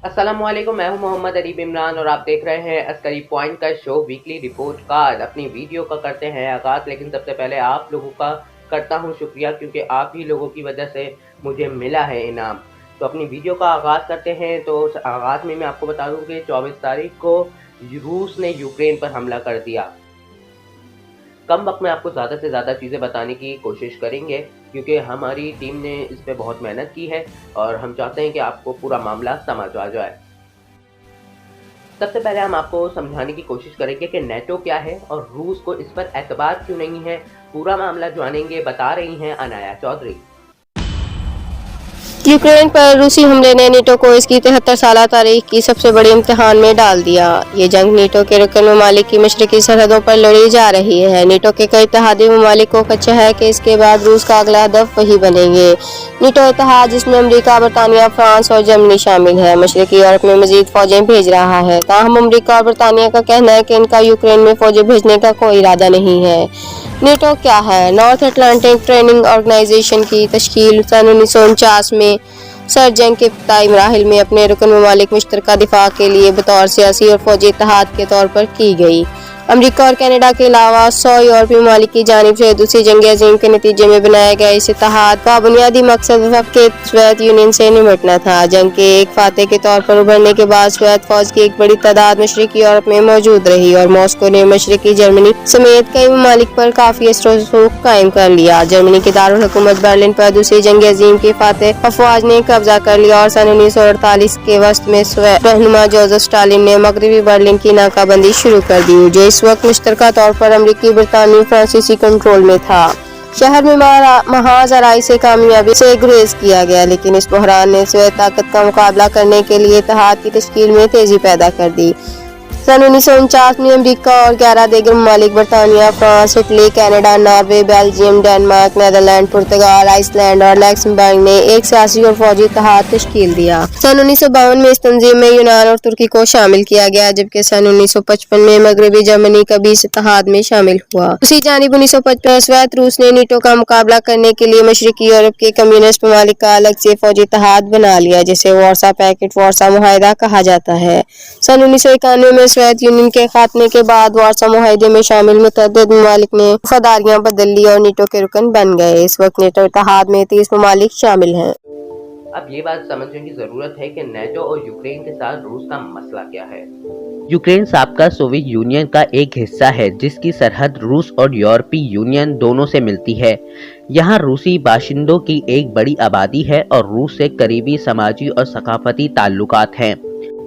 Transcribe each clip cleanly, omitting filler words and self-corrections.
अस्सलामुअलैकुम, मैं हूं मोहम्मद अरीब इमरान और आप देख रहे हैं अस्करी पॉइंट का शो वीकली रिपोर्ट कार्ड। अपनी वीडियो का करते हैं आगाज़, लेकिन सबसे पहले आप लोगों का करता हूं शुक्रिया, क्योंकि आप ही लोगों की वजह से मुझे मिला है इनाम। तो अपनी वीडियो का आगाज़ करते हैं। तो आगाज़ में मैं आपको बता दूं कि 24 तारीख को रूस ने यूक्रेन पर हमला कर दिया। कम वक्त में आपको ज़्यादा से ज़्यादा चीज़ें बताने की कोशिश करेंगे, क्योंकि हमारी टीम ने इस पे बहुत मेहनत की है और हम चाहते हैं कि आपको पूरा मामला समझ आ जाए। सबसे पहले हम आपको समझाने की कोशिश करेंगे कि नेटो क्या है और रूस को इस पर एतबार क्यों नहीं है। पूरा मामला जानेंगे, बता रही हैं अनाया चौधरी। यूक्रेन पर रूसी हमले ने नेटो को इसकी 73 साल तारीख की सबसे बड़े इम्तिहान में डाल दिया। ये जंग नेटो के रुकन ममालिक की मशरकी सरहदों पर लड़ी जा रही है। नेटो के कई इत्तेहादी ममालिक को खदशा है कि इसके बाद रूस का अगला हदफ वही बनेंगे। नेटो इत्तेहाद, जिसमें अमेरिका, बरतानिया, फ्रांस और जर्मनी शामिल है, मशरकी यूरोप में मजीद फौजें भेज रहा है। ताहम अमेरिका और बरतानिया का कहना है कि इनका यूक्रेन में फौजें भेजने का कोई इरादा नहीं है। नेटो क्या है? नॉर्थ अटलांटिक ट्रेनिंग ऑर्गेनाइजेशन की तश्कील सन 1949 में सर जंग के इब्तदाई मराहिल में अपने रुकन ममालिक मुश्तरका दिफा के लिए बतौर सियासी और फौजी इत्तेहाद के तौर पर की गई। अमेरिका और कनाडा के अलावा 100 यूरोपीय ममालिक की जानिब से दूसरी जंग अजीम के नतीजे में बनाया गया इस इत्तेहाद का बुनियादी मकसद वफ़ के सोवियत यूनियन से निपटना था। जंग के एक फातह के तौर पर उभरने के बाद सोवियत फौज की एक बड़ी तादाद मशरकी यूरोप में मौजूद रही और मॉस्को ने मशरकी जर्मनी समेत कई ममालिक पर काफी असर व रसूख कायम कर लिया। जर्मनी की दारुल हुकूमत बर्लिन पर दूसरी जंग अजीम के फातह अफवाज ने कब्जा कर लिया और सन 1948 के वस्त में सोवियत रहनुमा जोसेफ स्टालिन ने मगरबी बर्लिन की नाकाबंदी शुरू कर दी, जो इस वक्त मुश्तरका तौर पर अमरीकी, बरतानवी, फ्रांसीसी कंट्रोल में था। शहर में महाज आराई से कामयाबी से गुरेज किया गया, लेकिन इस बहरान ने सोवियत ताकत का मुकाबला करने के लिए इत्तेहाद की तश्कील में तेजी पैदा कर दी। सन 1949 में अमेरिका और 11 दीगर ममालिक बरतानिया, France, Italy, Canada, Norway, Belgium, Denmark, Netherlands, पुर्तगाल, आइसलैंड और लक्समबर्ग ने एक सियासी और फौजी इत्तेहाद तश्कील दिया। सन 1952 में इस तंजीम में यूनान और तुर्की को शामिल किया गया, जबकि सन 1955 में मगरबी जर्मनी का भी इस इत्तेहाद में शामिल हुआ। दूसरी जानिब 1955 सोवियत रूस ने नेटो का मुकाबला करने के लिए मशरकी यूरोप के कम्युनिस्ट ममालिक का अलग से फौजी इत्तेहाद बना लिया, जिसे वार्सा पैक्ट वार्सा मुआहदा कहा जाता है। सन 1991 में सोवियत यूनियन के खात्मे के बाद वार्सा मुआहदे में शामिल मुतअद्दिद ममालिक ने वफादारियां बदल ली और नेटो के रुकन बन गए। इस वक्त नेटो इत्तेहाद में 30 ममालिक शामिल हैं। अब ये बात समझने की जरूरत है कि नेटो और यूक्रेन के साथ रूस का मसला क्या है। यूक्रेन साबका सोवियत यूनियन का एक हिस्सा है, जिसकी सरहद रूस और यूरोपीय यूनियन दोनों से मिलती है। यहाँ रूसी बाशिंदों की एक बड़ी आबादी है और रूस से करीबी समाजी और सकाफती ताल्लुकात हैं।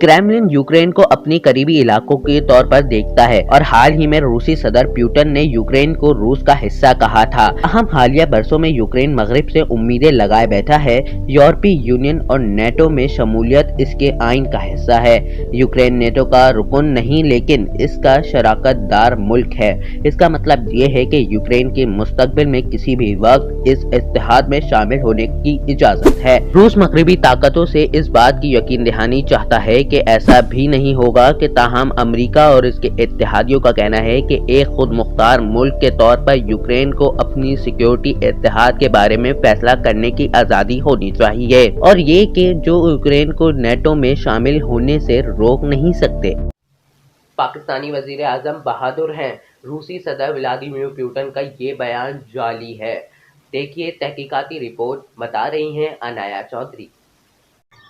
क्रेमलिन यूक्रेन को अपनी करीबी इलाकों के तौर पर देखता है और हाल ही में रूसी सदर पुतिन ने यूक्रेन को रूस का हिस्सा कहा था। अहम हालिया बरसों में यूक्रेन मगरिब से उम्मीदें लगाए बैठा है। यूरोपीय यूनियन और नेटो में शमूलियत इसके आइन का हिस्सा है। यूक्रेन नेटो का रुकन नहीं, लेकिन इसका शराकतदार मुल्क है। इसका मतलब ये है कि यूक्रेन के मुस्तकबिल में किसी भी वक्त इस इत्तेहाद में शामिल होने की इजाजत है। रूस मगरिबी ताकतों से इस बात की यकीन दहानी चाहता है कि ऐसा भी नहीं होगा कि ताहम अमेरिका और इसके इत्तेहादियों का कहना है कि एक खुद मुख्तार मुल्क के तौर पर यूक्रेन को अपनी सिक्योरिटी इत्तेहाद के बारे में फैसला करने की आज़ादी होनी चाहिए, और ये कि जो यूक्रेन को नेटो में शामिल होने से रोक नहीं सकते। पाकिस्तानी वजीर आजम बहादुर हैं, रूसी सदर व्लादिमीर पुतिन का ये बयान जाली है। देखिए तहकीकाती रिपोर्ट, बता रही हैं अनाया चौधरी।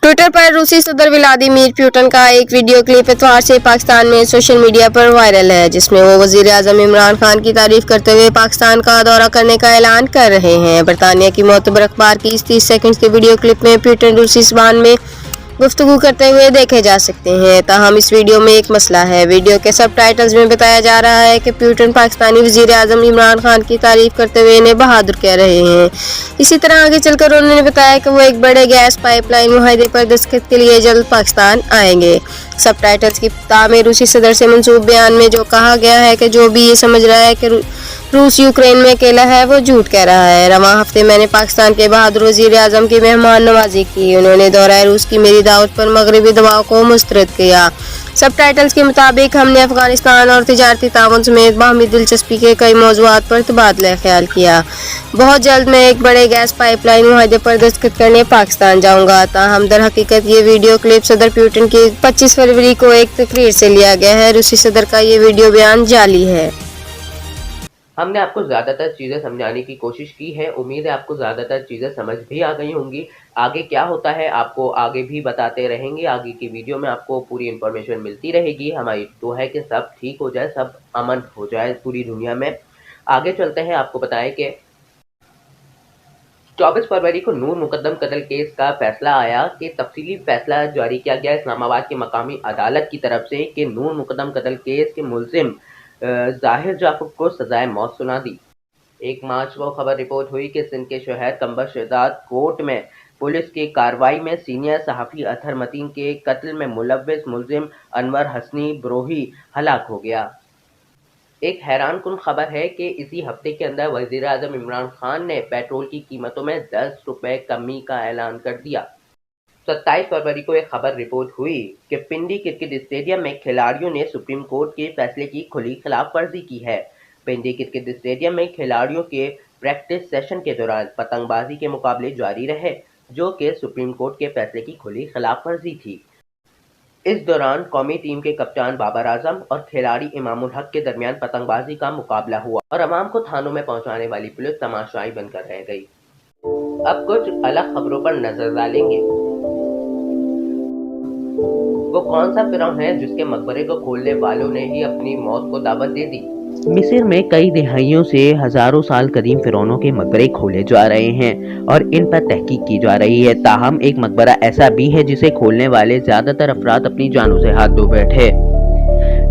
ट्विटर पर रूसी सदर व्लादिमीर पुतिन का एक वीडियो क्लिप इतवार से पाकिस्तान में सोशल मीडिया पर वायरल है, जिसमें वो वजीर आजम इमरान खान की तारीफ करते हुए पाकिस्तान का दौरा करने का ऐलान कर रहे हैं। बरतानिया की मोतबर अखबार की इस 30 सेकंड के वीडियो क्लिप में पुतिन रूसी ज़बान में गुफ्तगू करते हुए देखे जा सकते हैं। ताहम इस वीडियो में एक मसला है। वीडियो के सब टाइटल्स में बताया जा रहा है कि पुतिन पाकिस्तानी वजीर आजम इमरान खान की तारीफ करते हुए इन्हें बहादुर कह रहे हैं। इसी तरह आगे चलकर उन्होंने बताया कि वो एक बड़े गैस पाइपलाइन मुआहदे पर दस्तखत के लिए जल्द पाकिस्तान आएंगे। सब टाइटल्स की इब्तिदा में रूसी सदर से मंसूब बयान में जो कहा गया है कि जो भी ये समझ रहा है कि रूस यूक्रेन में अकेला है वो झूठ कह रहा है। रवां हफ्ते मैंने पाकिस्तान के बहादुर वजीर आजम की मेहमान नवाजी की। उन्होंने दौरा रूस की मेरी दावत पर मगरबी दबाव को मुस्तरद किया। सबटाइटल्स के मुताबिक हमने अफगानिस्तान और तिजारती ताउन समेत बाहमी दिलचस्पी के कई मौज़ूआत पर तबादला ख्याल किया। बहुत जल्द मैं एक बड़े गैस पाइपलाइन मुआहदे पर दस्तखत करने पाकिस्तान जाऊंगा। ताहम दर हकीकत ये वीडियो क्लिप सदर पुतिन की 25 फरवरी को एक तकरीर से लिया गया है। रूसी सदर का ये वीडियो बयान जाली है। हमने आपको ज़्यादातर चीज़ें समझाने की कोशिश की है। उम्मीद है आपको ज़्यादातर चीज़ें समझ भी आ गई होंगी। आगे क्या होता है आपको आगे भी बताते रहेंगे। आगे की वीडियो में आपको पूरी इन्फॉर्मेशन मिलती रहेगी। हमारी दुआ है कि सब ठीक हो जाए, सब अमन हो जाए पूरी दुनिया में। आगे चलते हैं, आपको बताएं कि 24 फरवरी को नूर मुकद्दम कत्ल केस का फैसला आया कि तफसीली फैसला जारी किया गया इस्लामाबाद की मकामी अदालत की तरफ से कि नूर मुकद्दम कत्ल केस के मुलजिम जाहिर जाफर को सजाए मौत सुना दी। 1 मार्च को खबर रिपोर्ट हुई कि सिंध के शहर कंबर शहजाद कोर्ट में पुलिस की कार्रवाई में सीनियर सहाफ़ी अतहर मतीन के कत्ल में मुलव्विस मुलजिम अनवर हसनी ब्रोही हलाक हो गया। एक हैरान कुन खबर है कि इसी हफ्ते के अंदर वज़ीर आज़म इमरान खान ने पेट्रोल की कीमतों में 10 रुपए कमी का ऐलान कर दिया। 27 फरवरी को एक खबर रिपोर्ट हुई कि पिंडी क्रिकेट स्टेडियम में खिलाड़ियों ने सुप्रीम कोर्ट के फैसले की खुली खिलाफ वर्जी की है। पिंडी क्रिकेट स्टेडियम में खिलाड़ियों के प्रैक्टिस सेशन के दौरान पतंगबाजी के मुकाबले जारी रहे, जो कि सुप्रीम कोर्ट के फैसले की खुली खिलाफ वर्जी थी। इस दौरान कौमी टीम के कप्तान बाबर आजम और खिलाड़ी इमामुल हक के दरमियान पतंगबाजी का मुकाबला हुआ और अवाम को थानों में पहुंचाने वाली पुलिस तमाशाई बनकर रह गई। अब कुछ अलग खबरों पर नजर डालेंगे। वो कौन सा फिरौन है जिसके मकबरे को खोलने वालों ने ही अपनी मौत को दावत दे दी? मिस्र में कई दहाइयों से हजारों साल कदीम फिरौनों के मकबरे खोले जा रहे हैं और इन पर तहकीक की जा रही है। ताहम एक मकबरा ऐसा भी है जिसे खोलने वाले ज्यादातर अफराद अपनी जानों से हाथ धो बैठे।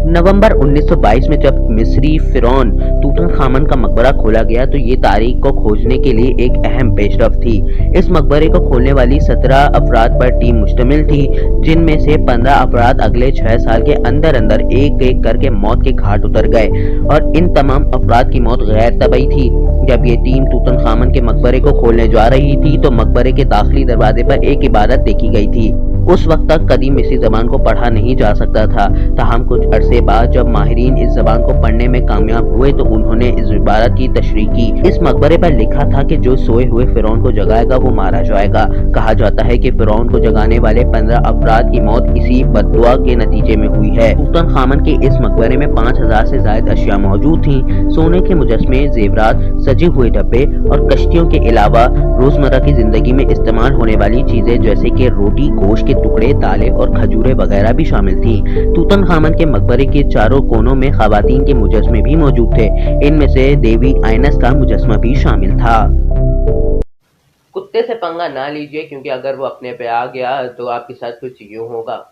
नवंबर 1922 में जब मिस्री फिरौन तूतनखामन का मकबरा खोला गया तो ये तारीख को खोजने के लिए एक अहम पेशरफ थी। इस मकबरे को खोलने वाली 17 अफराद पर टीम मुश्तमिल थी, जिनमें से 15 अफराद अगले 6 साल के अंदर अंदर एक एक करके मौत के घाट उतर गए और इन तमाम अफराद की मौत गैर तबई थी। जब ये टीम तूतनखामन के मकबरे को खोलने जा रही थी तो मकबरे के दाखिली दरवाजे पर एक इबारत देखी गई थी। उस वक्त तक कदीम मिस्री जबान को पढ़ा नहीं जा सकता था। ताहम कुछ अरसे बाद जब माहिरीन इस जबान को पढ़ने में कामयाब हुए तो उन्होंने इस इबारत की तशरीह की। इस मकबरे पर लिखा था कि जो सोए हुए फिरौन को जगाएगा वो मारा जाएगा। कहा जाता है कि फिरौन को जगाने वाले 15 अफराद की मौत इसी बददुआ के नतीजे में हुई है। तूतनखामन के इस मकबरे में 5000 से ज्यादा अशिया मौजूद थी। सोने के मुजस्मे, जेवरात, सजे हुए डब्बे और कश्तियों के अलावा रोजमर्रा की जिंदगी में इस्तेमाल होने वाली चीजें जैसे कि रोटी, गोश्त के टुकड़े, दालें और खजूरें वगैरह भी शामिल थी। तूतनखामन के मकबरे के चारों कोनों में खवातीन के मुजस्मे भी मौजूद थे। इनमें से देवी आइनस का मुजस्मा भी शामिल था। कुत्ते से पंगा ना लीजिए, क्योंकि अगर वो अपने पे आ गया तो आपके साथ कुछ यूं होगा।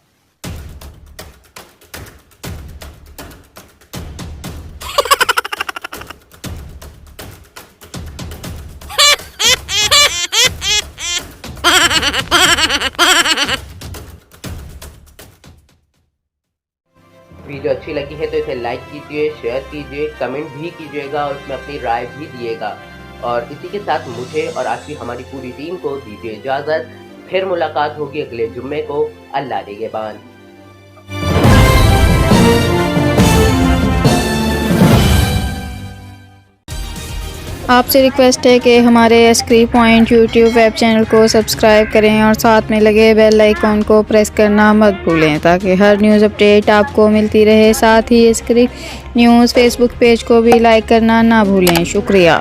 वीडियो अच्छी लगी है तो इसे लाइक कीजिए, शेयर कीजिए, कमेंट भी कीजिएगा और उसमें अपनी राय भी दिएगा। और इसी के साथ मुझे और आज की हमारी पूरी टीम को दीजिए इजाज़त। फिर मुलाकात होगी अगले जुम्मे को। अल्लाह निगहबान। आपसे रिक्वेस्ट है कि हमारे एस्क्री पॉइंट यूट्यूब वेब चैनल को सब्सक्राइब करें और साथ में लगे बेल आइकॉन को प्रेस करना मत भूलें ताकि हर न्यूज़ अपडेट आपको मिलती रहे। साथ ही एस्क्री न्यूज़ फेसबुक पेज को भी लाइक करना ना भूलें। शुक्रिया।